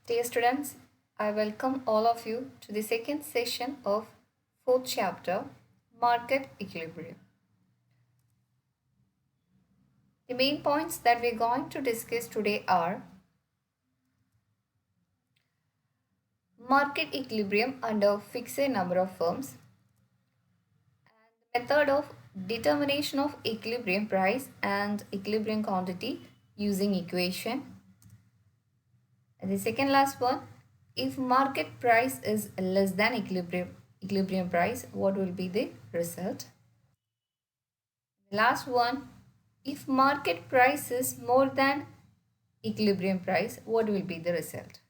Dear students, I welcome all of you to the second session of fourth chapter, Market Equilibrium. The main points that we're going to discuss today are market equilibrium under fixed number of firms, and the method of determination of equilibrium price and equilibrium quantity using equation. And the second last one, if market price is less than equilibrium price, what will be the result? The last one, if market price is more than equilibrium price, what will be the result?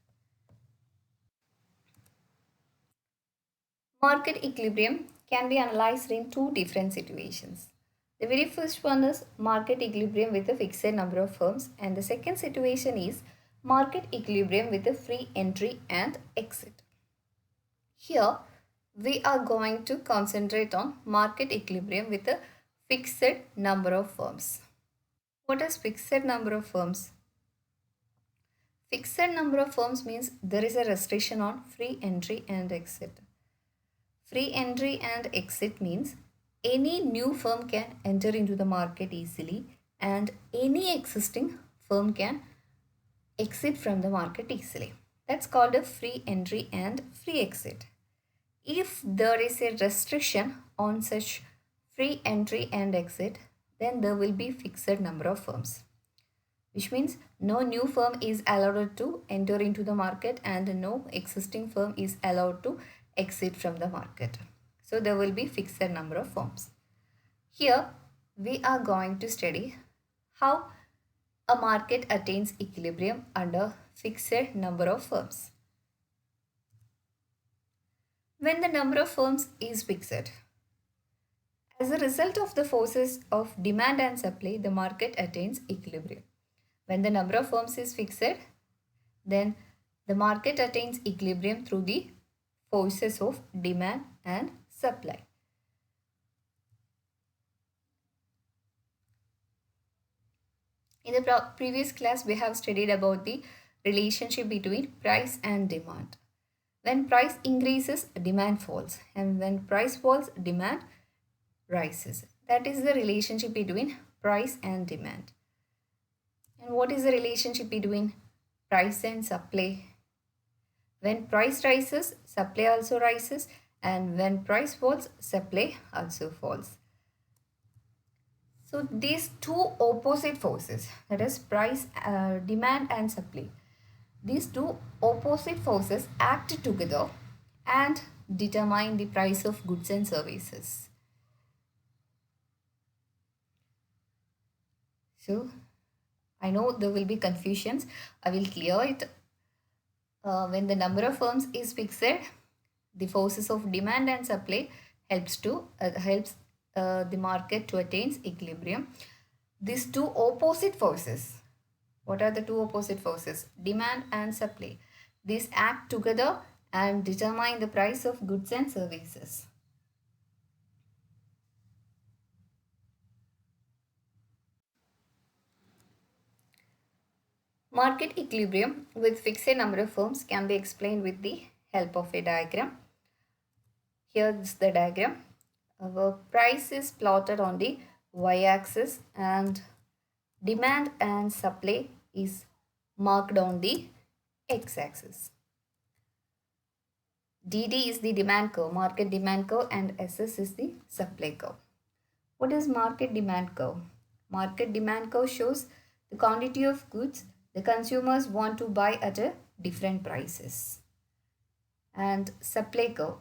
Market equilibrium can be analyzed in two different situations. The very first one is market equilibrium with a fixed number of firms, and the second situation is market equilibrium with a free entry and exit. Here we are going to concentrate on market equilibrium with a fixed number of firms. What is fixed number of firms? Fixed number of firms means there is a restriction on free entry and exit. Free entry and exit means any new firm can enter into the market easily and any existing firm can exit from the market easily. That's called a free entry and free exit. If there is a restriction on such free entry and exit, then there will be fixed number of firms, which means no new firm is allowed to enter into the market and no existing firm is allowed to exit from the market. So there will be fixed number of firms. Here we are going to study how a market attains equilibrium under fixed number of firms. When the number of firms is fixed, as a result of the forces of demand and supply, the market attains equilibrium. When the number of firms is fixed, then the market attains equilibrium through the forces of demand and supply. In the previous class, we have studied about the relationship between price and demand. When price increases, demand falls, and when price falls, demand rises. That is the relationship between price and demand. And what is the relationship between price and supply? When price rises, supply also rises, and when price falls, supply also falls. So these two opposite forces, that is price, demand and supply, these two opposite forces act together and determine the price of goods and services. So I know there will be confusions. I will clear it. When the number of firms is fixed, the forces of demand and supply helps the market to attain equilibrium. These two opposite forces, what are the two opposite forces? Demand and supply. These act together and determine the price of goods and services. Market equilibrium with fixed number of firms can be explained with the help of a diagram. Here is the diagram. Our price is plotted on the y-axis and demand and supply is marked on the x-axis. DD is the demand curve, market demand curve, and SS is the supply curve. What is market demand curve? Market demand curve shows the quantity of goods the consumers want to buy at a different prices. And supply curve,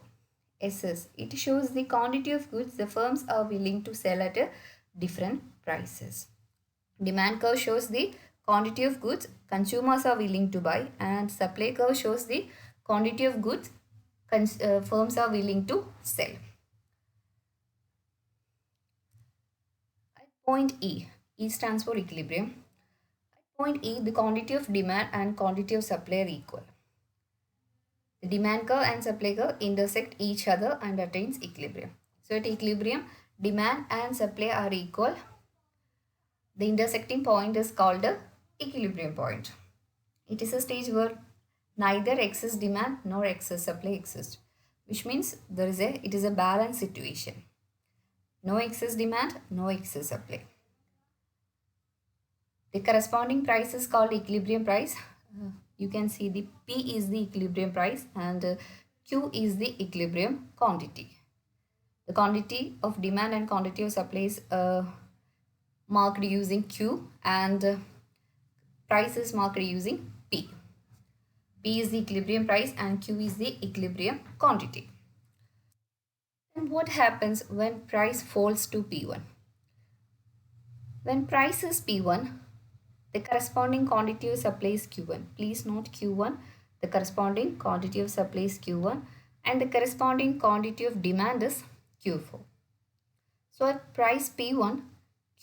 SS, it shows the quantity of goods the firms are willing to sell at a different prices. Demand curve shows the quantity of goods consumers are willing to buy, and supply curve shows the quantity of goods firms are willing to sell. At point E, E stands for equilibrium. At point E, the quantity of demand and quantity of supply are equal. The demand curve and supply curve intersect each other and attains equilibrium. So at equilibrium, demand and supply are equal. The intersecting point is called the equilibrium point. It is a stage where neither excess demand nor excess supply exists, which means it is a balanced situation. No excess demand, no excess supply. The corresponding price is called equilibrium price. You can see the P is the equilibrium price and Q is the equilibrium quantity. The quantity of demand and quantity of supply is marked using Q and price is marked using P. P is the equilibrium price and Q is the equilibrium quantity. And what happens when price falls to P1? When price is P1, the corresponding quantity of supply is Q1. Please note Q1, the corresponding quantity of supply is Q1 and the corresponding quantity of demand is Q4. So at price P1,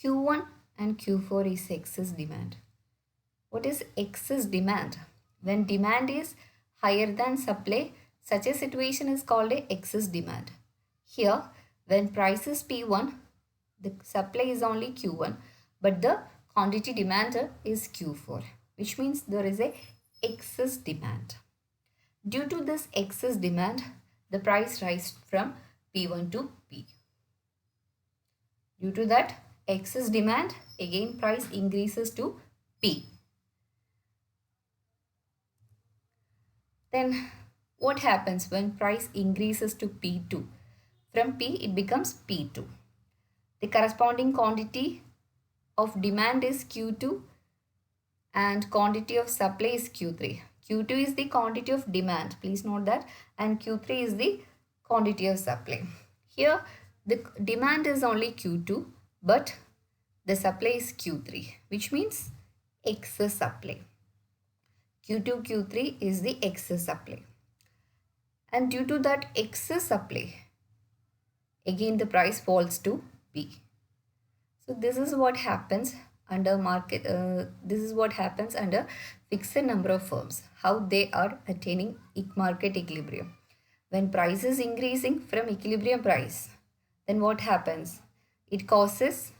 Q1 and Q4 is excess demand. What is excess demand? When demand is higher than supply, such a situation is called a excess demand. Here, when price is P1, the supply is only Q1, but the quantity demanded is Q4, which means there is a excess demand. Due to this excess demand, the price rises from P1 to P. Due to that excess demand, again price increases to P. Then what happens when price increases to P2? From P it becomes P2. The corresponding quantity of demand is Q2 and quantity of supply is Q3. Q2 is the quantity of demand, please note that, and Q3 is the quantity of supply. Here the demand is only Q2 but the supply is Q3, which means excess supply. Q2, Q3 is the excess supply. And due to that excess supply, again the price falls to P. So this is what happens under market, this is what happens under fixed number of firms, how they are attaining market equilibrium. When price is increasing from equilibrium price, then what happens? It causes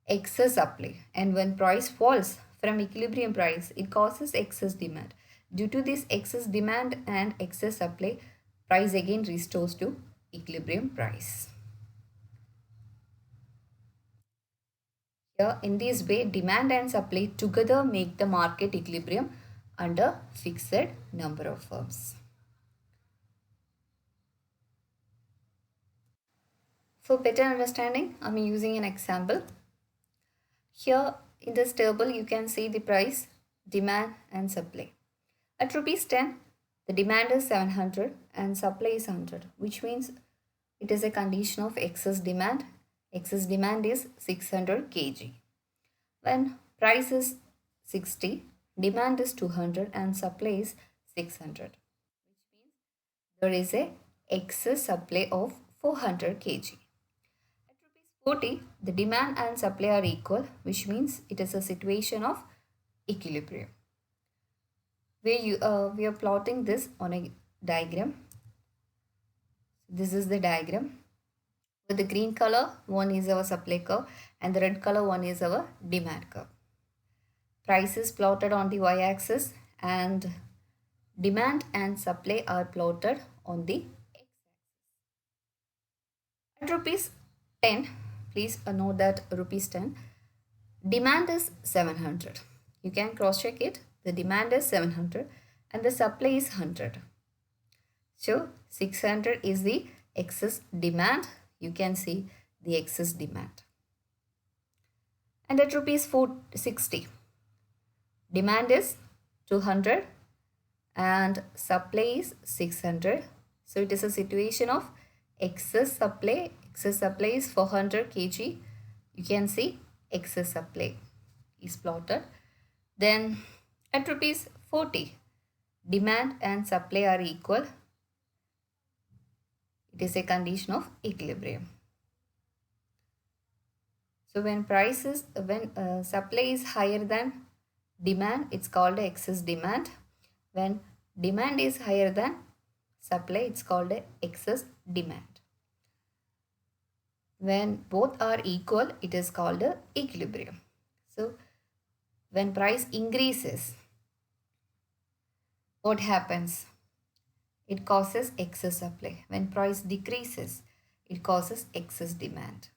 excess supply, and when price falls from equilibrium price, it causes excess demand. Due to this excess demand and excess supply, price again restores to equilibrium price. Here in this way, demand and supply together make the market equilibrium under fixed number of firms. For better understanding, I am using an example. Here in this table, you can see the price, demand and supply. At rupees 10, the demand is 700 and supply is 100, which means it is a condition of excess demand. Excess demand is 600 kg. When price is 60, demand is 200 and supply is 600, which means there is a excess supply of 400 kg. At rupees 40, the demand and supply are equal, which means it is a situation of equilibrium. We are plotting this on a diagram. This is the diagram. With the green color, one is our supply curve and the red color one is our demand curve. Price is plotted on the y-axis and demand and supply are plotted on the x-axis. At rupees 10, please note that rupees 10, demand is 700. You can cross check it. The demand is 700 and the supply is 100. So 600 is the excess demand. You can see the excess demand. And at rupees 460, demand is 200 and supply is 600. So it is a situation of excess supply. Excess supply is 400 kg. You can see excess supply is plotted. Then at rupees 40, demand and supply are equal. It is a condition of equilibrium. So when supply is higher than demand, it's called excess demand. When demand is higher than supply, it's called excess demand. When both are equal, it is called equilibrium. So when price increases, what happens? It causes excess supply. When price decreases, it causes excess demand.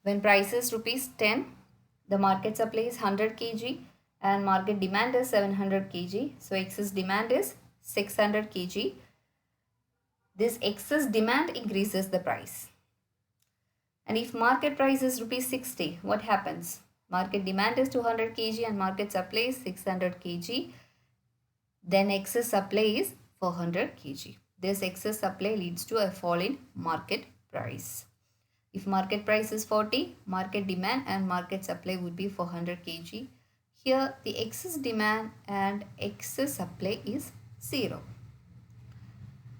When price is rupees 10, the market supply is 100 kg and market demand is 700 kg. So excess demand is 600 kg. This excess demand increases the price. And if market price is rupees 60, what happens? Market demand is 200 kg and market supply is 600 kg. Then excess supply is 400 kg. This excess supply leads to a fall in market price. If market price is 40, market demand and market supply would be 400 kg. Here the excess demand and excess supply is 0.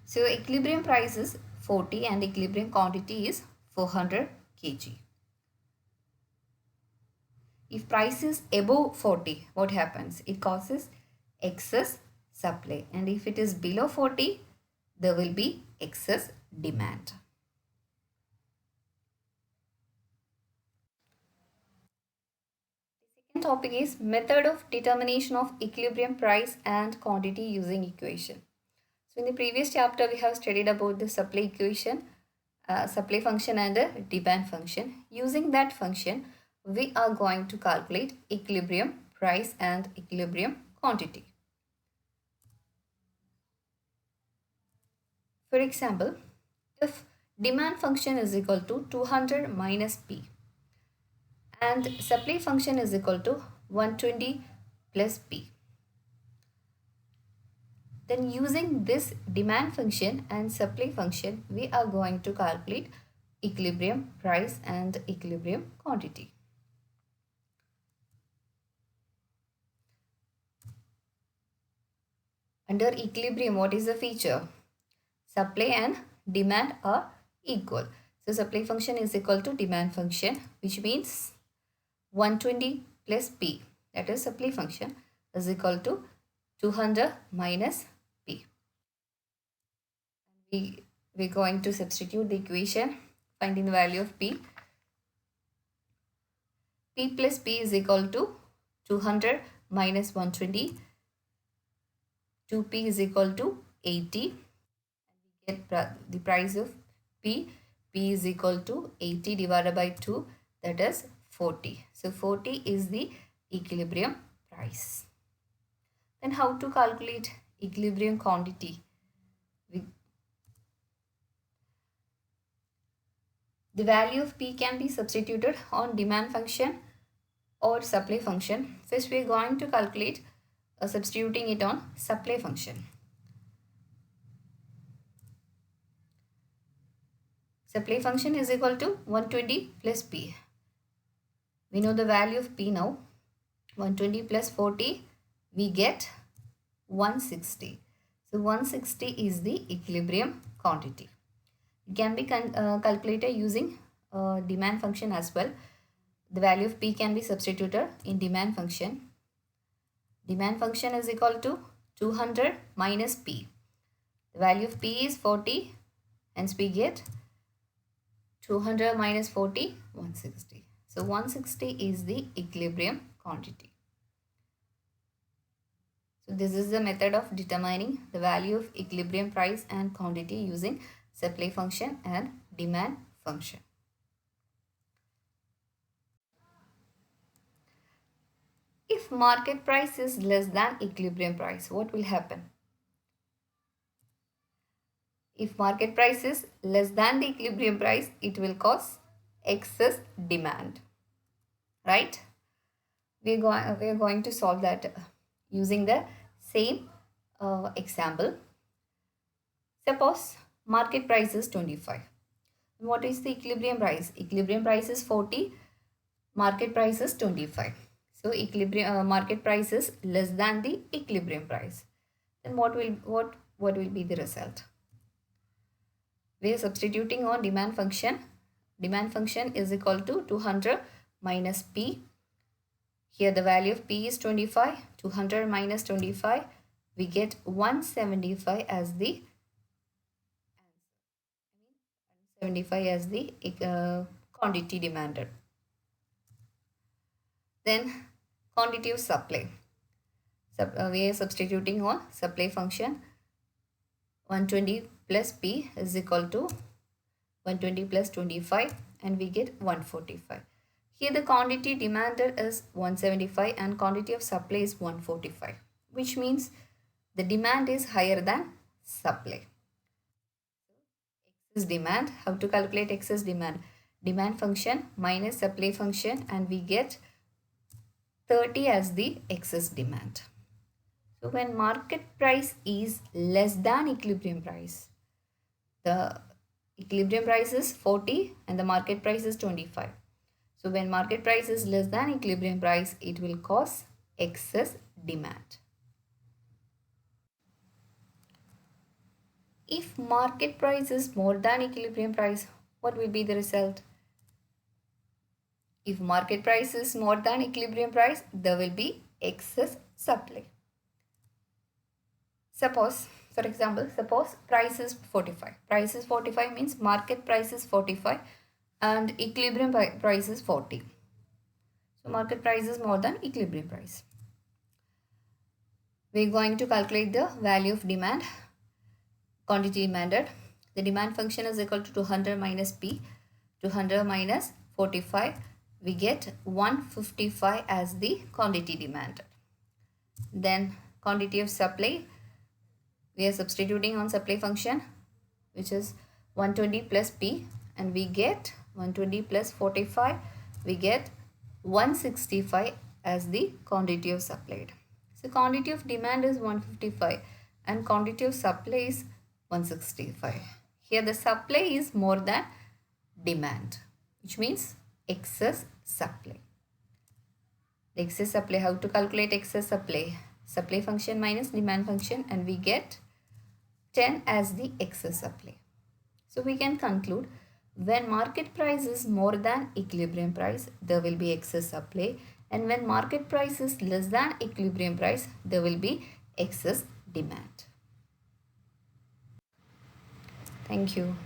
So equilibrium price is 40 and equilibrium quantity is 400 kg. If price is above 40, what happens? It causes excess supply, and if it is below 40, there will be excess demand. The second topic is method of determination of equilibrium price and quantity using equation. So in the previous chapter, we have studied about the supply equation, supply function and a demand function. Using that function, we are going to calculate equilibrium price and equilibrium quantity. For example, if demand function is equal to 200 minus P and supply function is equal to 120 plus P, then using this demand function and supply function, we are going to calculate equilibrium price and equilibrium quantity. Under equilibrium, what is the feature? Supply and demand are equal. So supply function is equal to demand function, which means 120 plus P, that is supply function, is equal to 200 minus P. We're going to substitute the equation, finding the value of P. P plus P is equal to 200 minus 120. 2P is equal to 80. And we get the price of P. P is equal to 80 divided by 2, that is 40. So 40 is the equilibrium price. Then how to calculate equilibrium quantity? The value of P can be substituted on demand function or supply function. First we are going to calculate substituting it on supply function. Supply function is equal to 120 plus P. We know the value of P now. 120 plus 40, we get 160. So 160 is the equilibrium quantity. It can be calculated using demand function as well. The value of P can be substituted in demand function. Demand function is equal to 200 minus P. The value of P is 40, hence we get 200 minus 40, 160. So 160 is the equilibrium quantity. So this is the method of determining the value of equilibrium price and quantity using supply function and demand function. If market price is less than equilibrium price, what will happen? If market price is less than the equilibrium price, it will cause excess demand, right? We are going to solve that using the same example. Suppose market price is 25. What is the equilibrium price? Equilibrium price is 40, market price is 25. So equilibrium market price is less than the equilibrium price. Then what will be the result? We are substituting on demand function. Demand function is equal to 200 minus P. Here the value of P is 25. 200 minus 25, we get 175 as the 75 as the quantity demanded. Then quantity of supply. We are substituting on supply function. 120 plus P is equal to 120 plus 25 and we get 145. Here the quantity demanded is 175 and quantity of supply is 145, which means the demand is higher than supply. Excess demand, how to calculate excess demand? Demand function minus supply function and we get 30 as the excess demand. So when market price is less than equilibrium price, the equilibrium price is 40 and the market price is 25. So when market price is less than equilibrium price, it will cause excess demand. If market price is more than equilibrium price, what will be the result? If market price is more than equilibrium price, there will be excess supply. Suppose, for example, suppose price is 45. Price is 45 means market price is 45 and equilibrium price is 40. So market price is more than equilibrium price. We are going to calculate the value of demand, quantity demanded. The demand function is equal to 200 minus P. 200 minus 45, we get 155 as the quantity demanded. Then quantity of supply, we are substituting on supply function, which is 120 plus P and we get 120 plus 45, we get 165 as the quantity of supplied. So quantity of demand is 155 and quantity of supply is 165. Here the supply is more than demand, which means excess supply. The excess supply, how to calculate excess supply? Supply function minus demand function and we get 10 as the excess supply. So we can conclude when market price is more than equilibrium price, there will be excess supply, and when market price is less than equilibrium price, there will be excess demand. Thank you.